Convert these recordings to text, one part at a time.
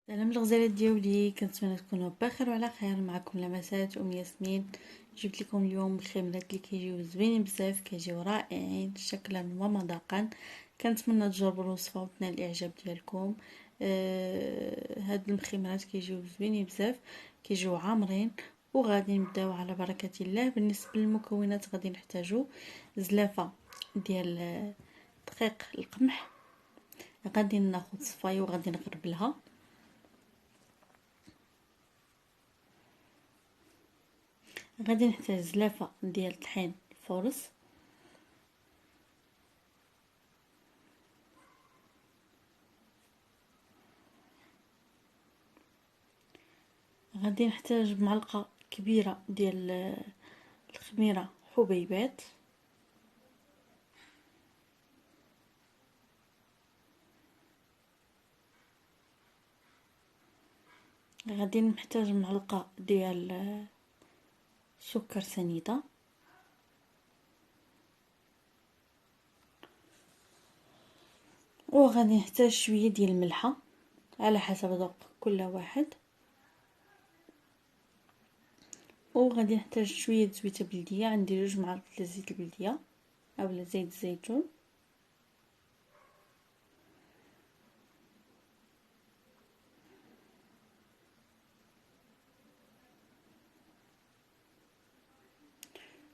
سلام الغزالات ديالي، كنتمنى تكونوا بخير وعلى خير. معكم لمسات ياسمين. جبت لكم اليوم الخمرات اللي كيجيو زوينين بزاف، كيجيو رائعين شكلا ومذاقا. كنتمنى تجربوا الوصفه وتنال الاعجاب ديالكم. هاد المخمرات كيجيو زوينين بزاف، كيجيو عامرين. وغادي نبداو على بركه الله. بالنسبه للمكونات غادي نحتاجو زلافه ديال دقيق القمح، غادي ناخذ صفايه وغادي نغربلها. غادي نحتاج زلافه ديال طحين الفورص، غادي نحتاج معلقه كبيره ديال الخميره حبيبات، غادي نحتاج معلقه ديال سكر سنيده، وغادي نحتاج شويه ديال الملحه على حسب ذوق كل واحد، وغادي نحتاج شويه زويته بلديه. عندي 2 معالق ديال زيت البلديه اولا زيت الزيتون،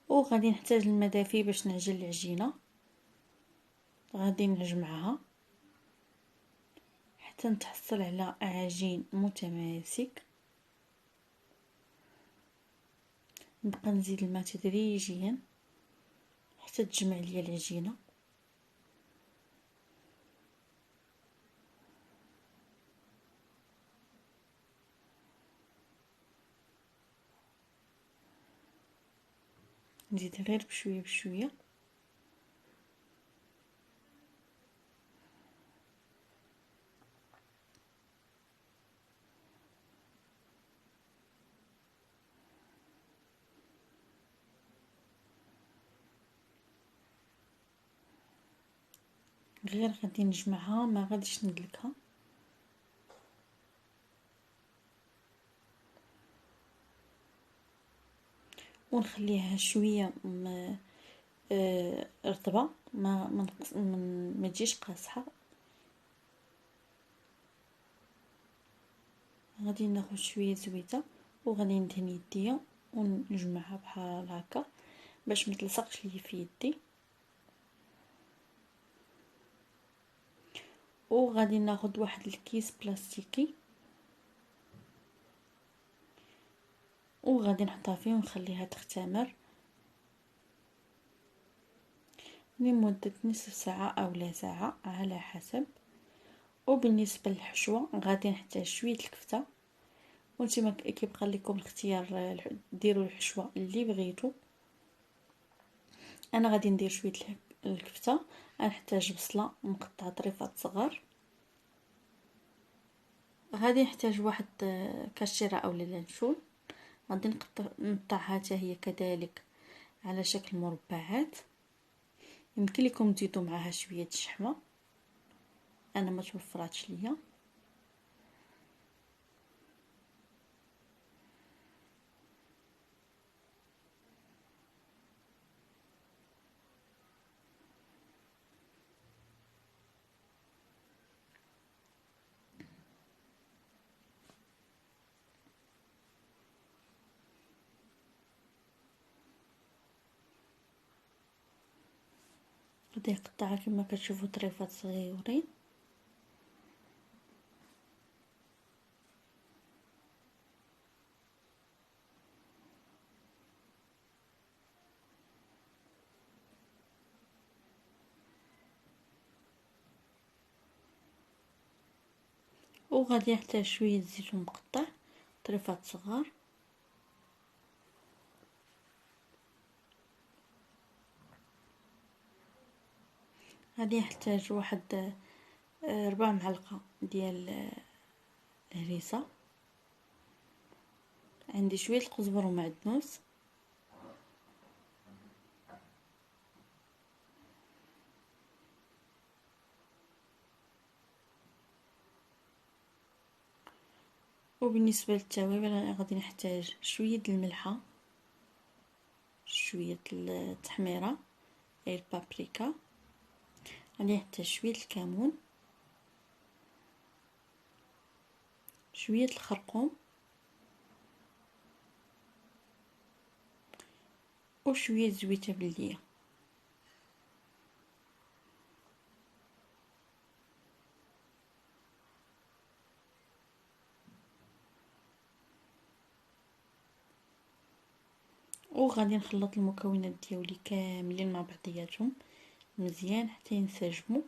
وغادي نحتاج الماء دافي باش نعجن العجينه. غادي نجمعها حتى نتحصل على عجين متماسك. نبقى نزيد الماء تدريجيا حتى تجمع ليا العجينه. نزيد غير بشويه بشويه. غير غادي نجمعها، ما غاديش ندلكها. ونخليها شويه رطبه، ما تجيش قاصحه. غادي ناخذ شويه زويته وغادي ندهن يديا ونجمعها بحال هكا باش ما تلصقش لي في يدي. وغادي ناخذ واحد الكيس بلاستيكي وغادي نحطها فيه ونخليها تختمر لمدة نصف ساعة أو لا ساعة على حسب. وبالنسبة للحشوة غادي نحتاج شوية الكفتة، وانتما كيبقى لكم الاختيار، ديروا الحشوة اللي بغيتو. انا غادي ندير شوية الكفتة. غنحتاج بصلة مقطعة طريفات صغار، غادي نحتاج واحد كاشيرة او لانشون، غادي نقطعها حتى هي كذلك على شكل مربعات. يمكن لكم تزيدوا معها شويه الشحمه، انا ما توفراتش ليا. غادي نقطعها كما كتشوفوا طريفات صغيورين. وغادي نحتاج شويه زيتون مقطع طريفات صغار. غادي نحتاج واحد 4 معالق ديال الهريسه. عندي شويه القزبر ومعدنوس. وبالنسبه للتوابل غادي نحتاج شويه الملحه، شويه التحميره البابريكا، غادي نحتاج شويه الكمون، شويه الخرقوم، وشويه زويته بلديه. وغادي نخلط المكونات ديالي كاملين مع بعضياتهم مزيان حتى ينسجموا.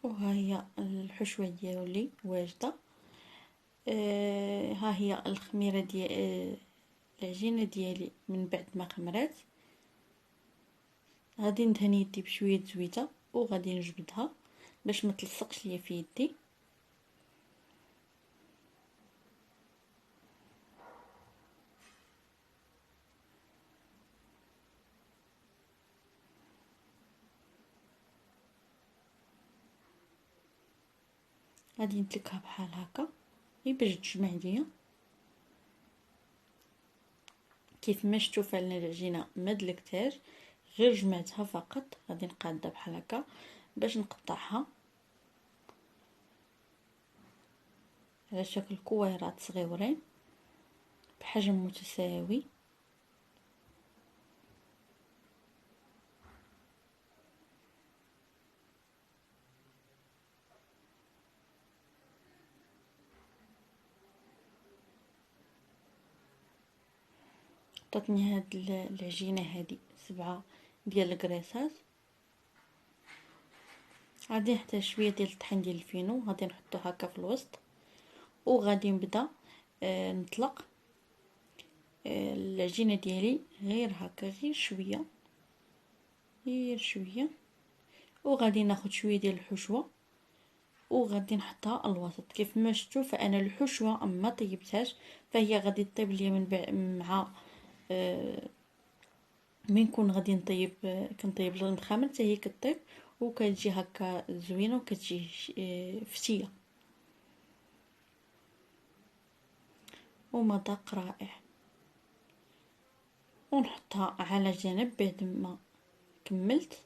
وها هي الحشوه ديالي واجده. ها هي الخميره ديال العجينه ديالي من بعد ما خمرات. غادي ندهن يدي بشويه زويته وغادي نجبدها باش ما تلصقش ليا في يدي. غادي نتلكها بحال هكا غير باش تجمع ليا. كيف ما شفتوا فعلا العجينه ما دلكتهاش، غير جمعتها فقط. غادي نقادها بحال هكا باش نقطعها على شكل كويرات صغيورين بحجم متساوي. عطاتني هاد العجينه هادي 7 ديال الكريسات. غادي نحتاج شويه ديال الطحين ديال الفينو، غادي نحطو هكا في الوسط وغادي نبدا نطلق العجينه ديالي غير هكا، غير شويه غير شويه. وغادي ناخذ شويه ديال الحشوه وغادي نحطها الوسط. كيف ما شفتوا فانا الحشوه ما طيبتهاش، فهي غادي طيب ليا من مع من نكون غادي نطيب كنطيب المخامر حتى هي كطيب وكتجي هكا زوينه وكتجي فتيه ومذاق رائع. ونحطها على جنب بعد ما كملت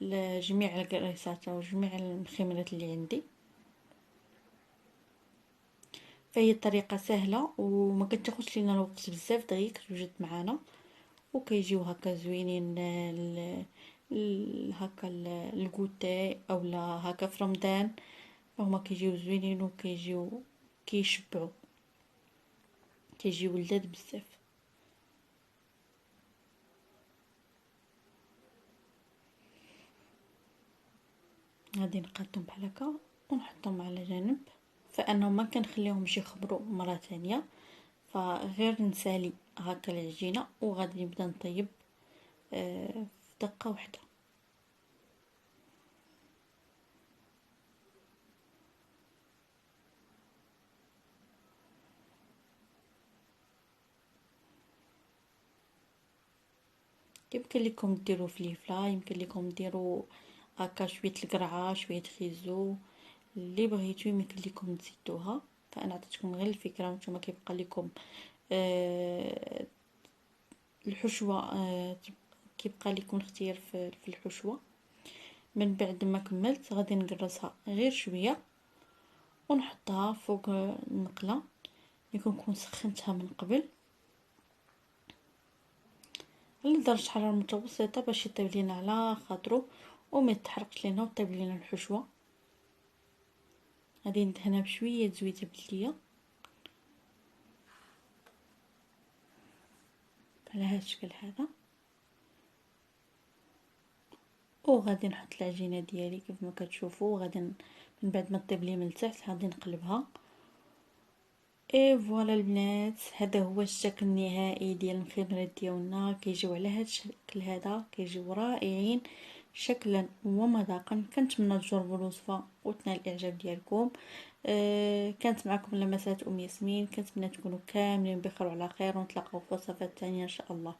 لجميع الكريسات او جميع المخمرات اللي عندي. فهي طريقه سهله وما كتاخذش لينا الوقت بزاف، دغيا كتوجد معنا وكيجيو هكا زوينين هكا الكوتي اولا هكا في رمضان. هما كيجيو زوينين وكيجيو كيشبعوا، كيجيو لذاذ بزاف. غادي نقادهم بحال هكا ونحطهم على جنب، فانا ما كنخليهمش يخمروا مره ثانيه، فغير نسالي هكا العجينه وغادي نبدا نطيب في دقه واحده. يمكن لكم ديروا فليفله، يمكن لكم ديروا هكا شويه القرعه شويه خيزو، اللي بغيتو يمكن لكم تزيدوها. فانا عطيتكم غير الفكره وانتم كيبقى لكم الحشوه كيبقى لكم اختيار في الحشوه. من بعد ما كملت غادي نقرصها غير شويه ونحطها فوق المقله اللي كنكون سخنتها من قبل على درجه حراره متوسطه باش يطيب لينا على خاطرو وما يتحرقش لينا وطيب لينا الحشوه. غادي ندهنها بشويه زويته بلديه على هذا الشكل هذا. وغادي نحط العجينه ديالي كيف ما كتشوفوا. غادي من بعد ما طيب لي من التحت غادي نقلبها اي فوالا البنات، هذا هو الشكل النهائي ديال المخيمرات ديالنا. كيجيو على هذا الشكل هذا، كيجيو رائعين شكلا ومذاقا. كنتمنى تجربوا الوصفه وتنال الاعجاب ديالكم. كانت معكم لمسات ام ياسمين، كنتمنى تكونوا كاملين بخير وعلى خير، ونتلاقاو في وصفات تانية ان شاء الله.